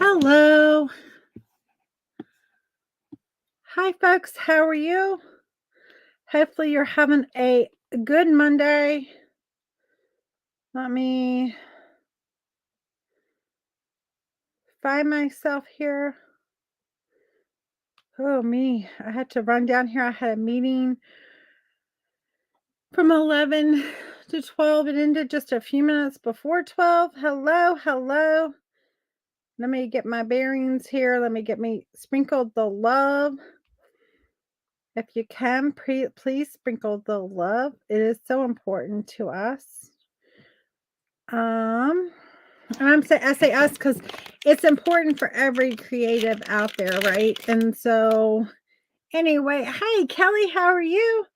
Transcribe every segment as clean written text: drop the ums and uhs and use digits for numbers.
Hello. Hi, folks. How are you? Hopefully, you're having a good Monday. Let me find myself here. Oh, me. I had to run down here. I had a meeting from 11 to 12. It ended just a few minutes before 12. Hello. Hello. Let me get my bearings here. Let me get me sprinkled the love. If you can, please sprinkle the love. It is so important to us. And I say us because it's important for every creative out there, right? And so, anyway, hey Kelly, how are you?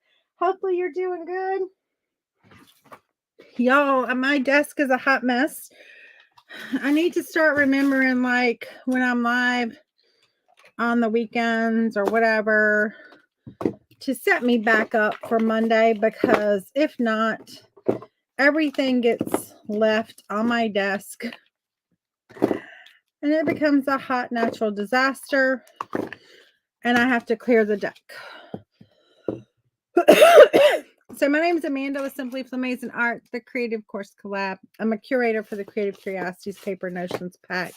Hopefully you're doing good. Y'all, my desk is a hot mess. I need to start remembering, like, when I'm live on the weekends or whatever, to set me back up for Monday, because if not, everything gets left on my desk and it becomes a hot natural disaster, and I have to clear the deck. So my name is Amanda with Simply Flamazing Art, the Creative Course Collab. I'm a curator for the Creative Curiosities Paper Notions Pack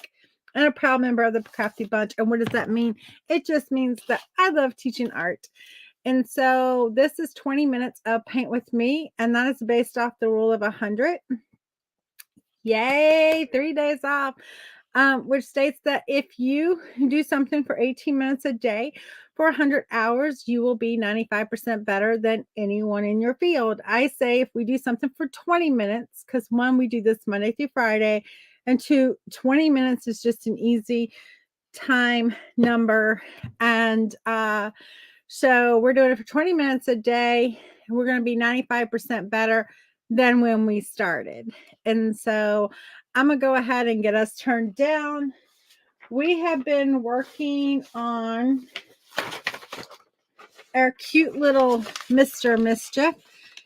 and a proud member of the Crafty Bunch. And what does that mean? It just means that I love teaching art. And so this is 20 minutes of Paint with Me, and that is based off the rule of 100. Yay, 3 days off. Which states that if you do something for 18 minutes a day for 100 hours, you will be 95% better than anyone in your field. I say if we do something for 20 minutes, because one, we do this Monday through Friday, and two, 20 minutes is just an easy time number. And so we're doing it for 20 minutes a day, and we're going to be 95% better than when we started. And so I'm going to go ahead and get us turned down. We have been working on our cute little Mr. Mischief.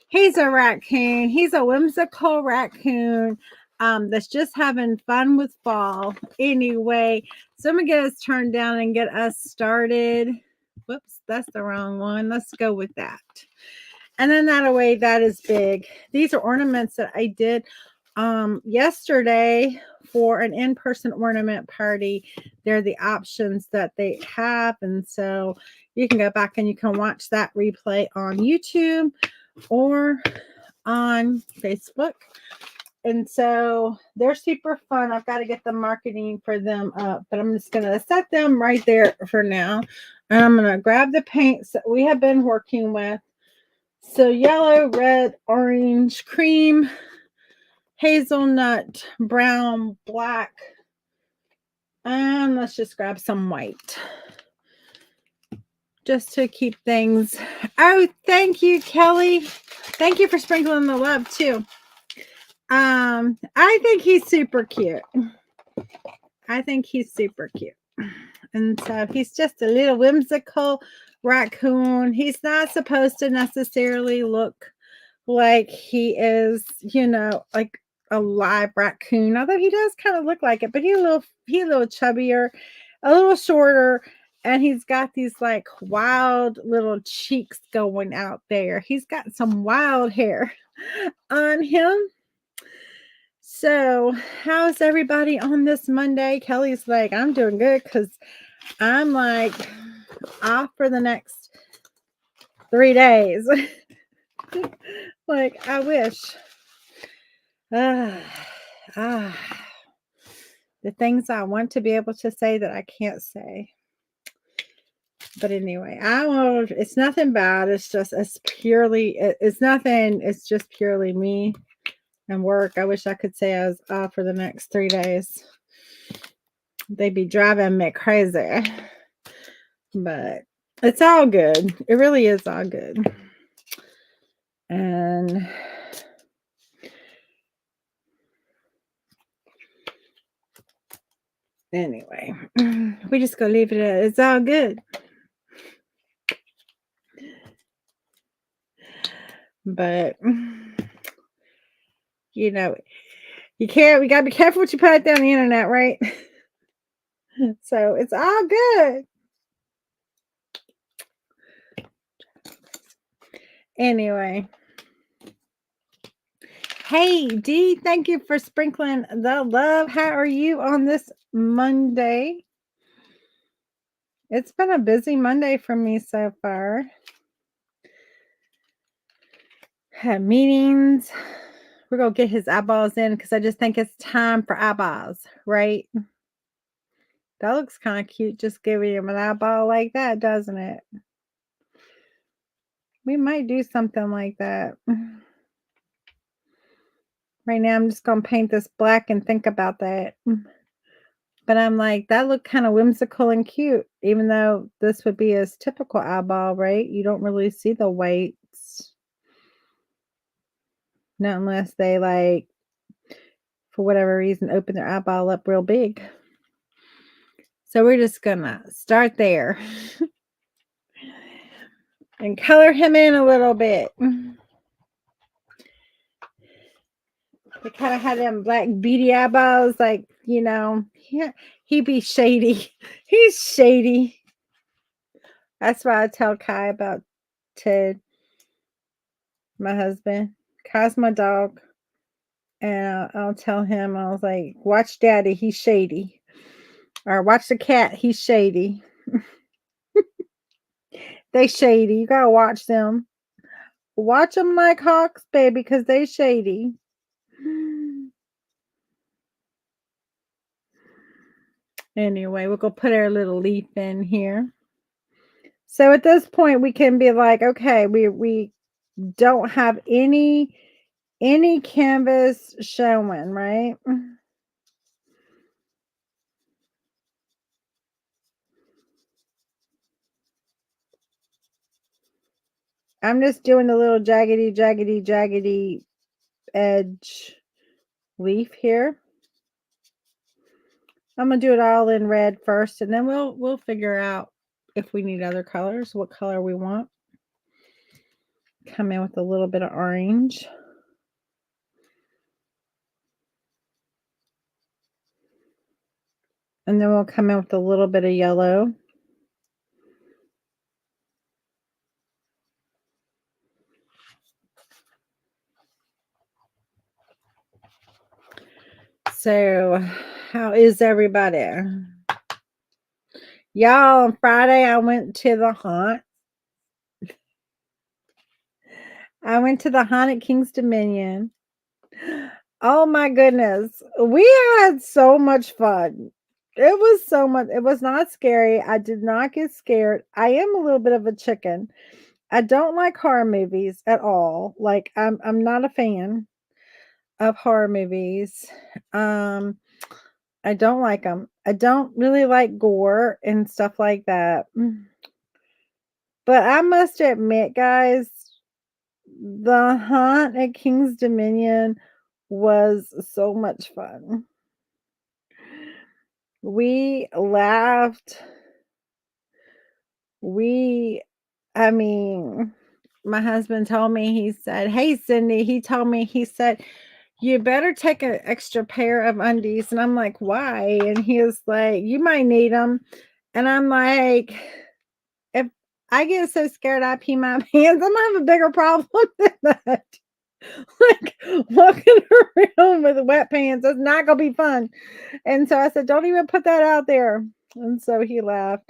He's a raccoon. He's a whimsical raccoon that's just having fun with fall. Anyway, so I'm going to get us turned down and get us started. Whoops, that's the wrong one. Let's go with that. And then that away, that is big. These are ornaments that I did yesterday for an in-person ornament party. They're the options that they have. And so you can go back and you can watch that replay on YouTube or on Facebook. And so they're super fun. I've got to get the marketing for them up, but I'm just going to set them right there for now. And I'm going to grab the paints that we have been working with. So yellow, red, orange, cream, hazelnut, brown, black, and let's just grab some white just to keep things. Oh, thank you, Kelly. Thank you for sprinkling the love too. I think he's super cute. And so he's just a little whimsical raccoon. He's not supposed to necessarily look like he is, like a live raccoon, although he does kind of look like it, but he's a little chubbier, a little shorter, and he's got these like wild little cheeks going out there. He's got some wild hair on him. So how's everybody on this Monday? Kelly's like, I'm doing good because I'm like off for the next 3 days. Like, I wish. The things I want to be able to say that I can't say. But anyway, it's nothing bad. It's just, it's just purely me and work. I wish I could say I was off for the next 3 days. They'd be driving me crazy. But it's all good. It really is all good. And anyway, we just gonna leave it at it's all good. But we gotta be careful what you put out there on the internet, right? So it's all good. Anyway. Hey, Dee, thank you for sprinkling the love. How are you on this Monday? It's been a busy Monday for me so far. Had meetings. We're going to get his eyeballs in because I just think it's time for eyeballs, right? That looks kind of cute, just giving him an eyeball like that, doesn't it? We might do something like that. Right now, I'm just going to paint this black and think about that. But I'm like, that looked kind of whimsical and cute, even though this would be his typical eyeball, right? You don't really see the whites. Not unless they, like, for whatever reason, open their eyeball up real big. So we're just going to start there and color him in a little bit. They kind of had them black beady eyeballs, like, you know, he be shady. He's shady. That's why I tell Kai about Ted, my husband. Kai's my dog. And I'll tell him, I was like, watch daddy, he's shady. Or watch the cat, he's shady. They shady. You gotta watch them. Watch them like hawks, baby, because they shady. Anyway, we're gonna put our little leaf in here. So at this point, we can be like, okay, we don't have any canvas showing, right? I'm just doing the little jaggedy edge leaf here. I'm gonna do it all in red first, and then we'll figure out if we need other colors, what color we want. Come in with a little bit of orange. And then we'll come in with a little bit of yellow. So, how is everybody? Y'all, on Friday, I went to the haunt. I went to the haunt at King's Dominion. Oh my goodness. We had so much fun. It was so much. It was not scary. I did not get scared. I am a little bit of a chicken. I don't like horror movies at all. Like I'm not a fan of horror movies. Um I don't like them. I don't really like gore and stuff like that. But I must admit, guys, the hunt at King's Dominion was so much fun. We laughed. I mean, my husband told me, he said, "Hey, Cindy," he told me, he said, "You better take an extra pair of undies." And I'm like, "Why?" And he was like, "You might need them." And I'm like, if I get so scared I pee my pants, I'm gonna have a bigger problem than that. Like walking around with wet pants, it's not gonna be fun. And so I said, "Don't even put that out there." And so he laughed.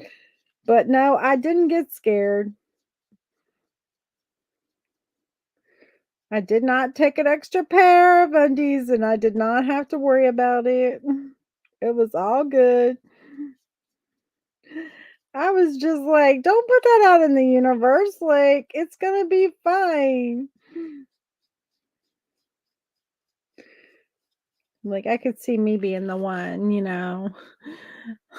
But no, I didn't get scared. I did not take an extra pair of undies and I did not have to worry about it. It was all good. I was just like, don't put that out in the universe. Like, it's going to be fine. Like, I could see me being the one, you know.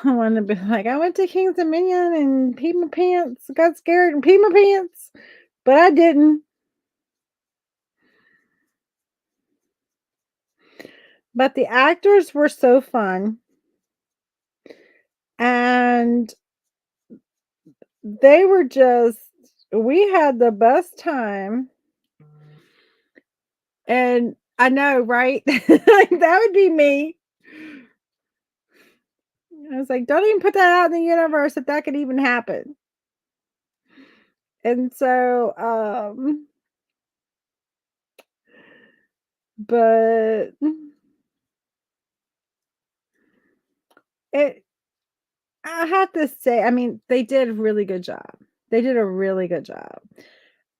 I want to be like, I went to King's Dominion and peed my pants, got scared and peed my pants, but I didn't. But the actors were so fun. And they were just, we had the best time. And I know, right? Like, that would be me. I was like, "Don't even put that out in the universe if that could even happen." And so, but it I have to say, I mean, they did a really good job. They did a really good job.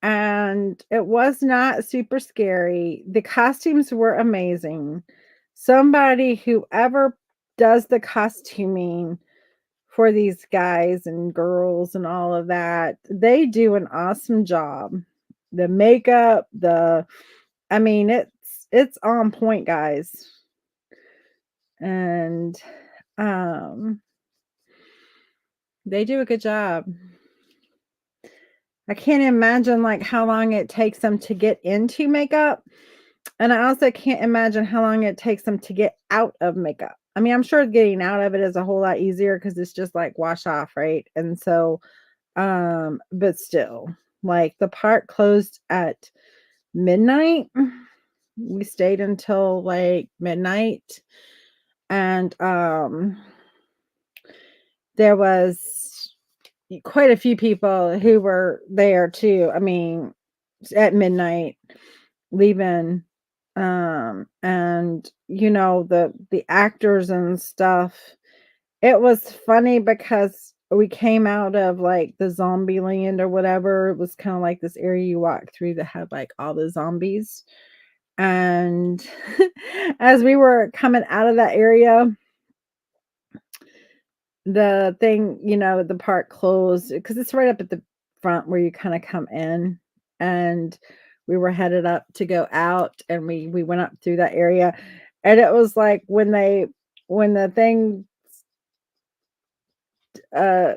And it was not super scary. The costumes were amazing. Somebody, whoever does the costuming for these guys and girls and all of that, they do an awesome job. The makeup, I mean, it's on point, guys. And um they do a good job. I can't imagine like how long it takes them to get into makeup. And I also can't imagine how long it takes them to get out of makeup. I mean, I'm sure getting out of it is a whole lot easier because it's just like wash off, right? And so, but still, like the park closed at midnight. We stayed until like midnight. And there was quite a few people who were there too. I mean, at midnight leaving, and the actors and stuff, it was funny because we came out of like the zombie land or whatever. It was kind of like this area you walk through that had like all the zombies. And as we were coming out of that area, the thing, the park closed because it's right up at the front where you kind of come in. And we were headed up to go out, and we went up through that area. And it was like when the thing uh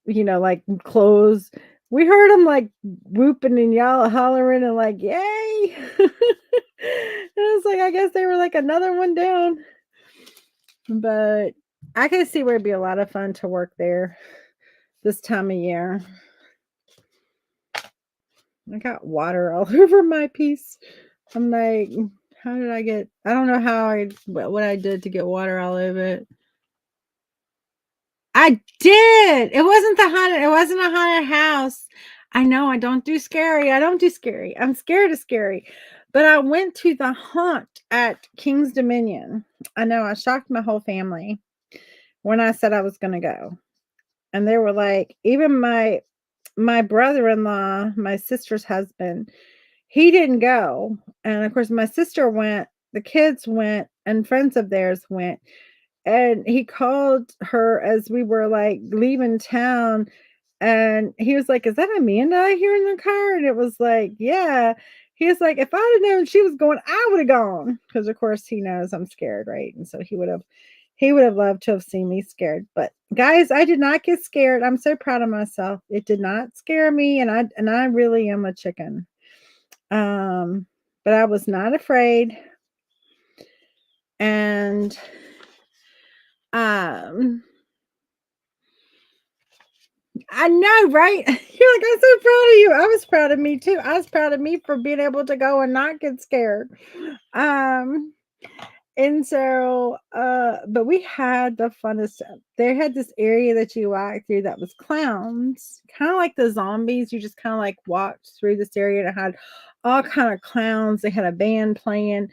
like closed, we heard them like whooping and y'all hollering and like, yay. And it's like, I guess they were like another one down. But I can see where it'd be a lot of fun to work there this time of year. I got water all over my piece. I'm like, how did I don't know what I did to get water all over it. I did. It wasn't a haunted house. I know I don't do scary. I don't do scary. I'm scared of scary. But I went to the haunt at King's Dominion. I know I shocked my whole family when I said I was going to go. And they were like, even my brother-in-law, my sister's husband, he didn't go. And of course my sister went, the kids went, and friends of theirs went. And he called her as we were like leaving town, and he was like, "Is that Amanda I hear in the car?" And it was like, "Yeah." He was like, "If I'd have known she was going, I would have gone." Because of course he knows I'm scared, right? And so he would have loved to have seen me scared. But guys, I did not get scared. I'm so proud of myself. It did not scare me, and I really am a chicken. Um, but I was not afraid. And um I know, right? You're like, "I'm so proud of you." I was proud of me too. I was proud of me for being able to go and not get scared. Um, and so, but we had the funnest. They had this area that you walked through that was clowns, kind of like the zombies. You just kind of like walked through this area and it had all kind of clowns. They had a band playing.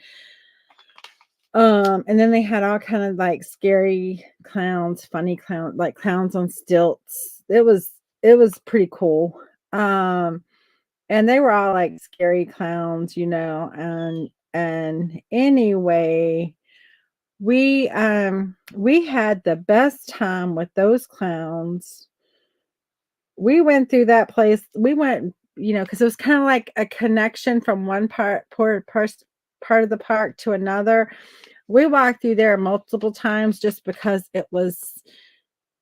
And then they had all kind of like scary clowns, funny clown, like clowns on stilts. It was pretty cool. Um, and they were all like scary clowns, and anyway, we had the best time with those clowns. We went through that place. We went, because it was kind of like a connection from one part of the park to another. We walked through there multiple times just because it was,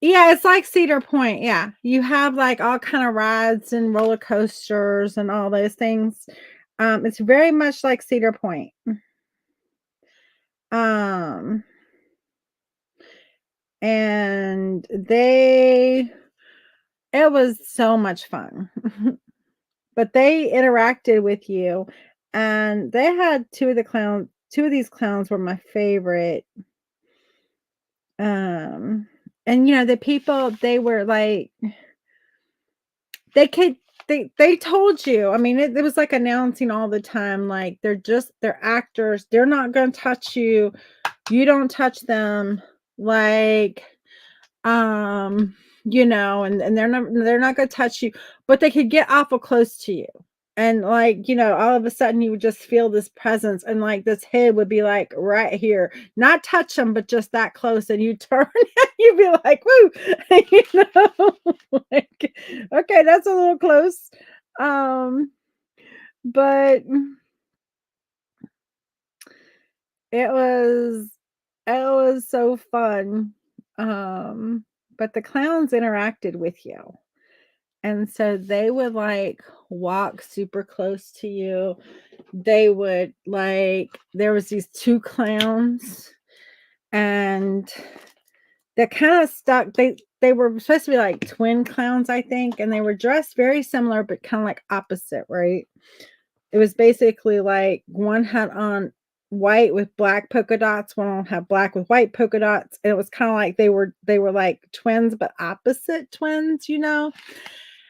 yeah, it's like Cedar Point. Yeah. You have like all kind of rides and roller coasters and all those things. It's very much like Cedar Point. Um, and it was so much fun. But they interacted with you, and they had two of these clowns were my favorite. Um, And, the people, they were like they could they told you. I mean, it was like announcing all the time, like, they're actors, they're not gonna touch you, you don't touch them, like, and they're not gonna touch you, but they could get awful close to you. And like, all of a sudden you would just feel this presence and like this head would be like right here. Not touch them, but just that close. And you turn and you'd be like, woo, you like, okay, that's a little close. Um, but it was it was so fun. Um, but the clowns interacted with you. And so they would like walk super close to you. They would like there was these two clowns and they kind of stuck. They were supposed to be like twin clowns, I think, and they were dressed very similar but kind of like opposite, right? It was basically like one had on white with black polka dots, one on had black with white polka dots, and it was kind of like they were like twins but opposite twins.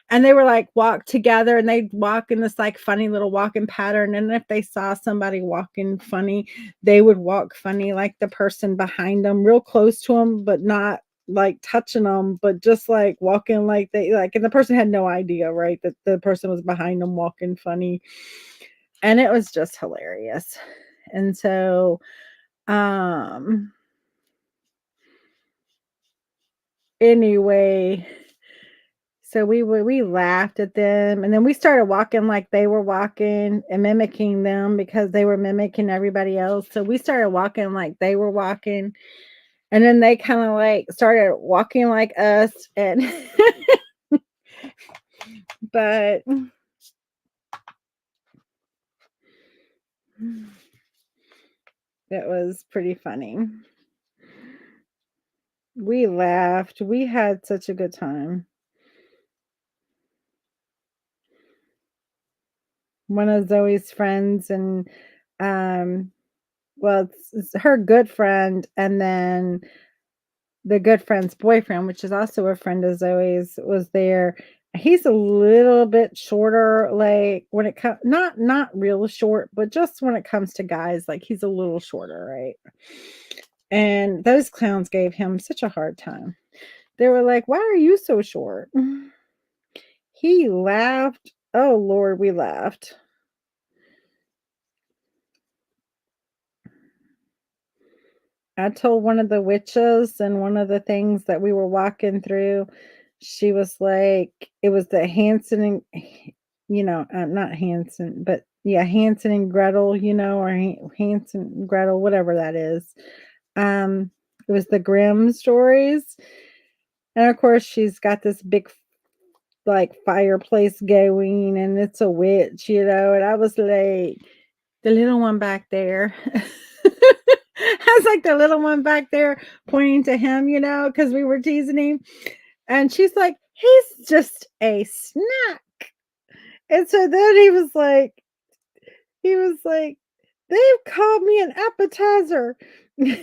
And they were like walk together and they'd walk in this like funny little walking pattern. And if they saw somebody walking funny, they would walk funny like the person behind them, real close to them, but not like touching them, but just like walking like they like, and the person had no idea, right? That the person was behind them walking funny. And it was just hilarious. And so, um, anyway, so we laughed at them, and then we started walking like they were walking and mimicking them because they were mimicking everybody else. So we started walking like they were walking, and then they kind of like started walking like us, and but it was pretty funny. We laughed. We had such a good time. One of Zoe's friends and um well, it's her good friend, and then the good friend's boyfriend, which is also a friend of Zoe's, was there. He's a little bit shorter, like when it comes not real short, but just when it comes to guys, like he's a little shorter, right? And those clowns gave him such a hard time. They were like, "Why are you so short?" He laughed. Oh Lord, we laughed. I told one of the witches and one of the things that we were walking through, she was like, it was the Hanson and, not Hanson, but yeah, Hanson and Gretel, or Hanson and Gretel, whatever that is. Um, it was the Grimm stories. And of course, she's got this big like fireplace going and it's a witch. And I was like, the little one back there. I was like the little one back there pointing to him, because we were teasing him. And she's like, he's just a snack. And so then he was like, they've called me an appetizer. Did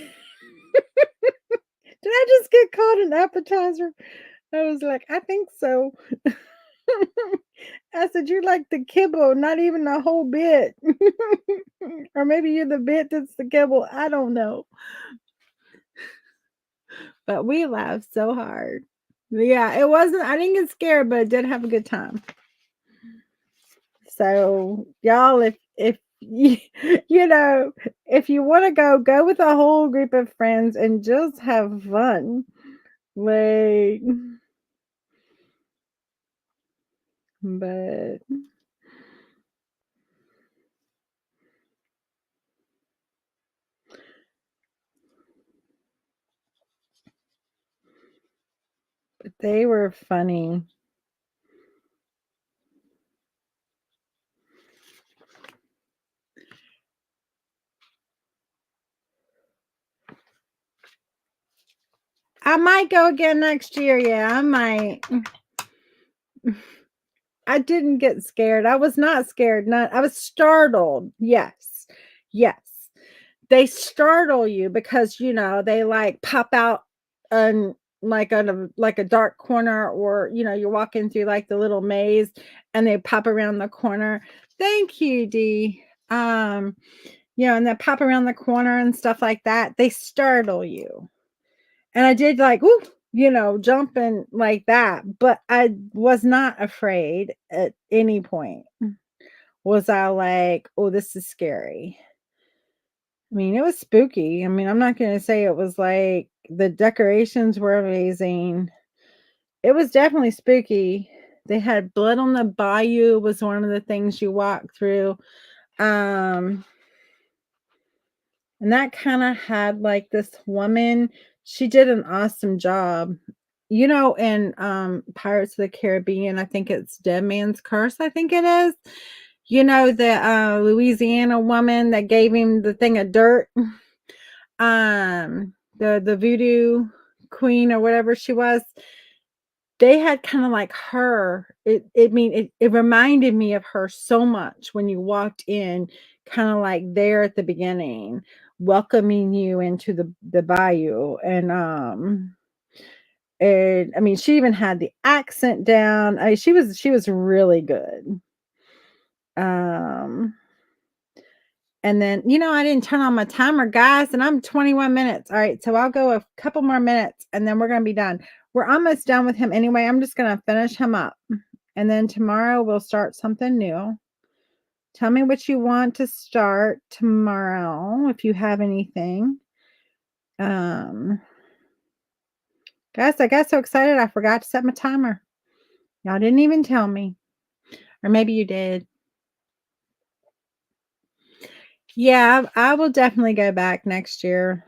I just get called an appetizer? I was like, I think so. I said, you're like the kibble, not even the whole bit. Or maybe you're the bit that's the kibble. I don't know. But we laughed so hard. Yeah, it wasn't, I didn't get scared, but I did have a good time. So y'all, if you if you want to go with a whole group of friends and just have fun. Like, but they were funny. I might go again next year. Yeah, I might. I didn't get scared. I was not scared. Not I was startled. Yes. Yes. They startle you because they like pop out and like like a dark corner, or you're walking through like the little maze and they pop around the corner. Thank you, Dee. And they pop around the corner and stuff like that. They startle you. And I did like, ooh, jumping like that, but I was not afraid at any point. Was I like, oh, this is scary? I mean, it was spooky. I mean, I'm not going to say it was like the decorations were amazing. It was definitely spooky. They had blood on the bayou was one of the things you walk through. And that kind of had like this woman, she did an awesome job. In Pirates of the Caribbean, I think it's Dead Man's Curse, I think it is. The Louisiana woman that gave him the thing of dirt. The voodoo queen or whatever she was. They had kind of like her. It reminded me of her so much when you walked in, kind of like there at the beginning, welcoming you into the bayou. And I mean, she even had the accent down. She was really good. Um and then, I didn't turn on my timer, guys, and I'm 21 minutes. All right, so I'll go a couple more minutes and then we're going to be done. We're almost done with him anyway. I'm just going to finish him up. And then tomorrow we'll start something new. Tell me what you want to start tomorrow if you have anything. Guys, I got so excited I forgot to set my timer. Y'all didn't even tell me. Or maybe you did. Yeah, I will definitely go back next year.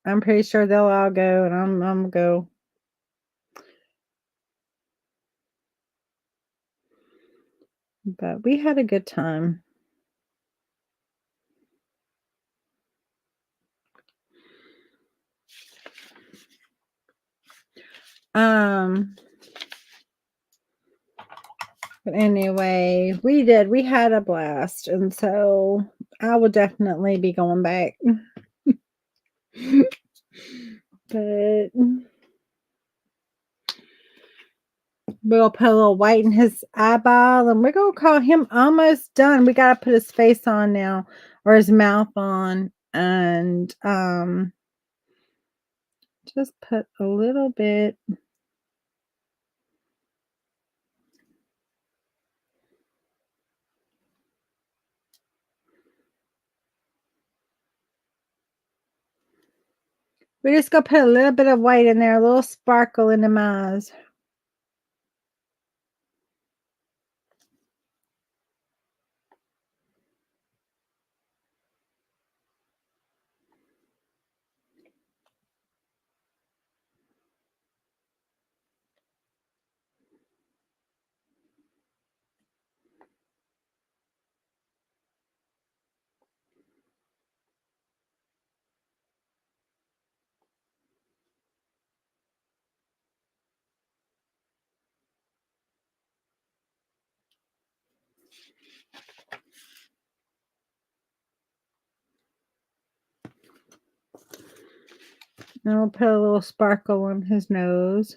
I'm pretty sure they'll all go, and I'm gonna go. But we had a good time. Um, but anyway, we had a blast, and so I will definitely be going back. But we'll put a little white in his eyeball, and we're gonna call him almost done. We gotta put his face on now, or his mouth on, and just put a little bit. We're just gonna put a little bit of white in there, a little sparkle in the eyes. And we'll put a little sparkle on his nose.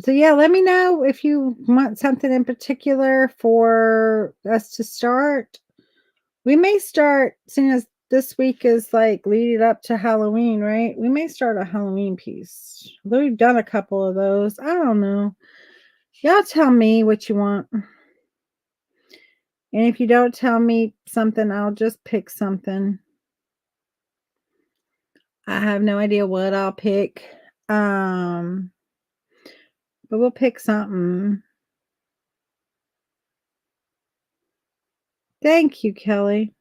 So yeah, let me know if you want something in particular for us to start. We may start, seeing as this week is like leading up to Halloween, right? We may start a Halloween piece. Although we've done a couple of those. I don't know. Y'all tell me what you want. And if you don't tell me something, I'll just pick something. I have no idea what I'll pick. But we'll pick something. Thank you, Kelly.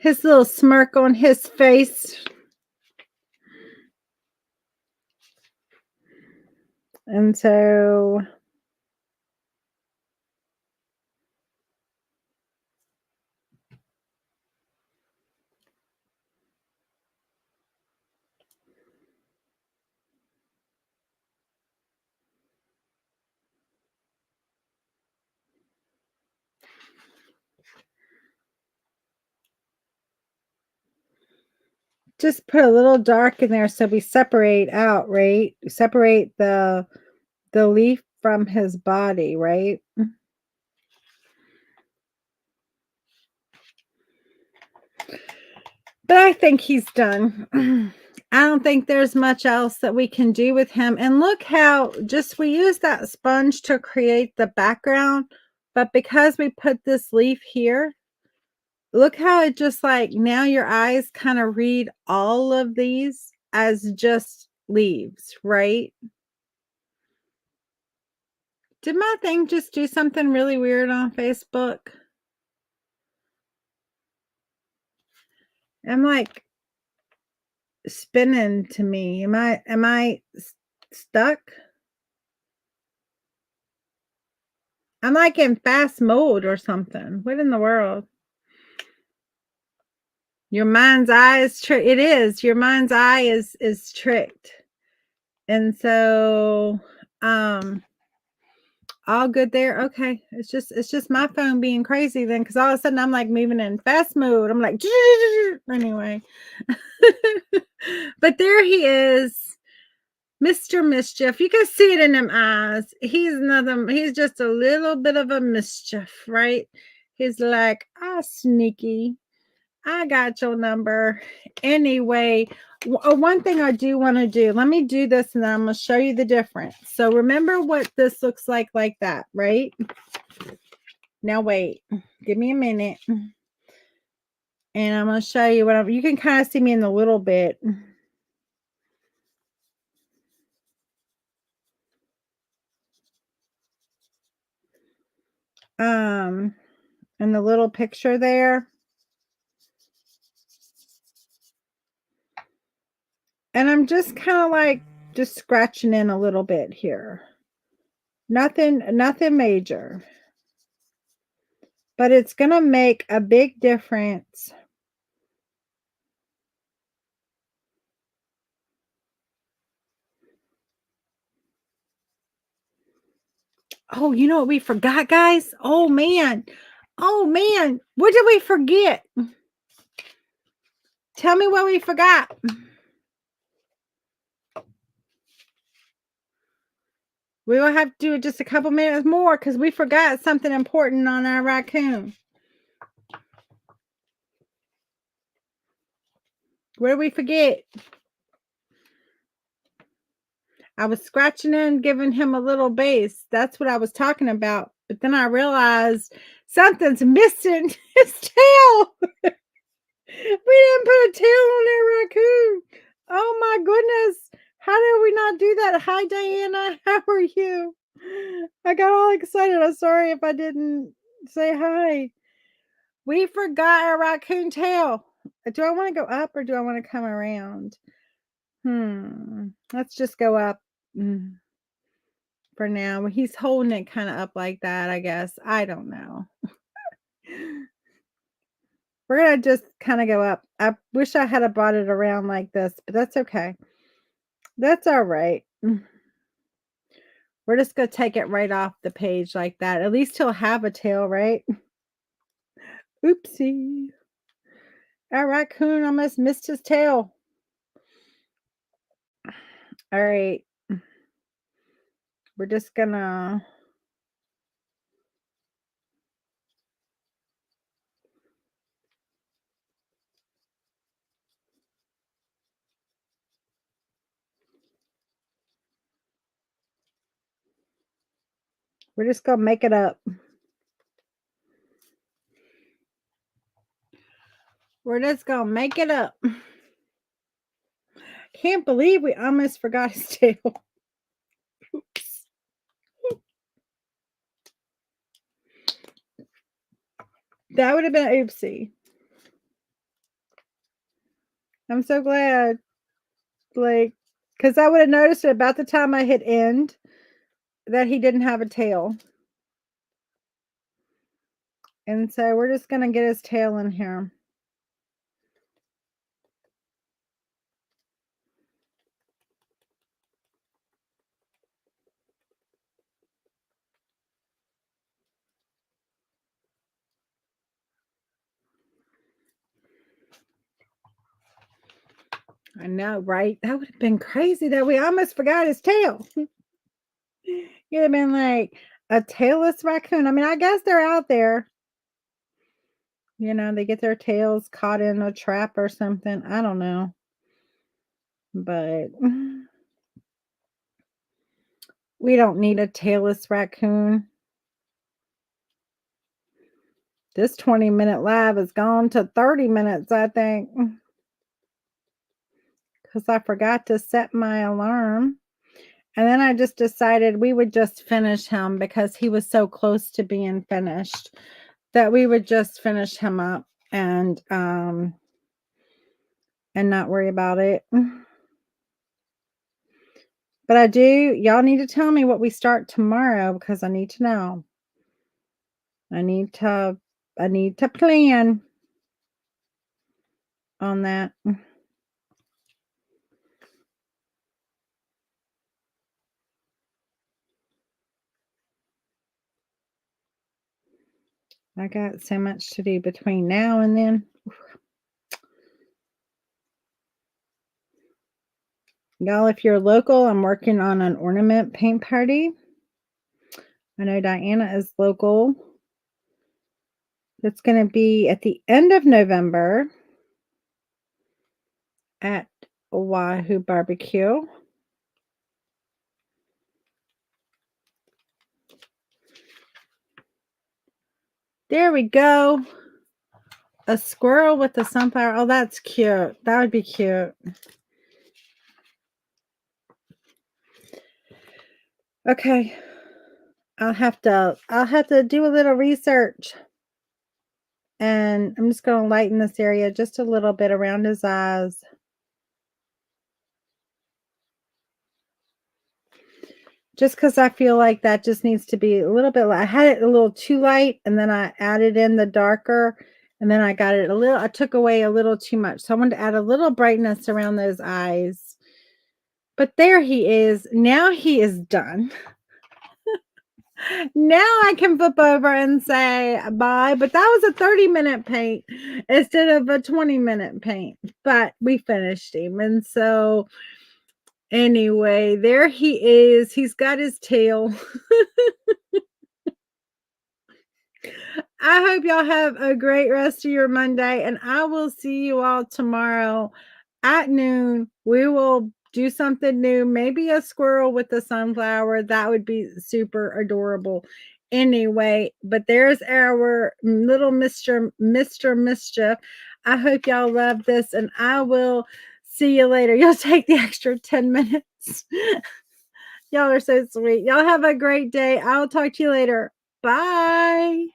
his little smirk on his face. And so just put a little dark in there so we separate out, right? Separate the leaf from his body, right? But I think he's done. I don't think there's much else that we can do with him. And look how just we use that sponge to create the background, but because we put this leaf here, look how it just like now your eyes kind of read all of these as just leaves, right? Did my thing just do something really weird on Facebook? I'm like spinning to me. Am I stuck? I'm like in fast mode or something. What in the world? Your mind's eye is it is. Your mind's eye is tricked. And so all good there. Okay. It's just my phone being crazy then because all of a sudden I'm like moving in fast mode. I'm like anyway. But there he is. Mr. Mischief. You can see it in them eyes. He's just a little bit of a mischief, right? He's like, ah, sneaky. I got your number. Anyway, one thing I do want to do, let me do this and then I'm going to show you the difference. So remember what this looks like that, right? Now wait, give me a minute. And I'm going to show you you can kind of see me in a little bit. In the little picture there. And I'm just kind of like just scratching in a little bit here. Nothing major. But it's going to make a big difference. Oh, you know what we forgot, guys? Oh man. Oh man. What did we forget? Tell me what we forgot. We will have to do it just a couple minutes more because we forgot something important on our raccoon. What did we forget? I was scratching in, giving him a little base. That's what I was talking about. But then I realized something's missing his tail. We didn't put a tail on that raccoon. Oh my goodness. How did we not do that? Hi, Diana. How are you? I got all excited. I'm sorry if I didn't say hi. We forgot our raccoon tail. Do I want to go up or do I want to come around? Let's just go up for now. He's holding it kind of up like that, I guess. I don't know. We're going to just kind of go up. I wish I had brought it around like this, but that's okay. That's all right. We're just going to take it right off the page like that. At least he'll have a tail, right? Oopsie. Our raccoon almost missed his tail. All right. We're just going to... We're just going to make it up. We're just going to make it up. Can't believe we almost forgot his tail. Oops. That would have been oopsie. I'm so glad. Like, because I would have noticed it about the time I hit end that he didn't have a tail. And so we're just gonna get his tail in here. I know, right? That would have been crazy that we almost forgot his tail. You'd have been like a tailless raccoon. I mean, I guess they're out there. You know, they get their tails caught in a trap or something. I don't know. But we don't need a tailless raccoon. This 20-minute live has gone to 30 minutes, I think, because I forgot to set my alarm. And then I just decided we would just finish him because he was so close to being finished that we would just finish him up and not worry about it. But y'all need to tell me what we start tomorrow because I need to know. I need to plan on that. I got so much to do between now and then. Y'all, if you're local, I'm working on an ornament paint party. I know Diana is local. It's going to be at the end of November at Wahoo Barbecue. There we go. A squirrel with a sunflower. Oh, that's cute. That would be cute. Okay. I'll have to do a little research. And I'm just going to lighten this area just a little bit around his eyes. Just because I feel like that just needs to be a little bit light. I had it a little too light, and then I added in the darker, and then I got it I took away a little too much. So I wanted to add a little brightness around those eyes. But there he is. Now he is done. Now I can flip over and say bye. But that was a 30-minute paint instead of a 20-minute paint. But we finished him. And so anyway, there he is. He's got his tail. I hope y'all have a great rest of your Monday, and I will see you all tomorrow at noon. We will do something new, maybe a squirrel with a sunflower. That would be super adorable. Anyway, but there's our little Mr. Mischief. I hope y'all love this, and I will see you later. You'll take the extra 10 minutes. Y'all are so sweet. Y'all have a great day. I'll talk to you later. Bye.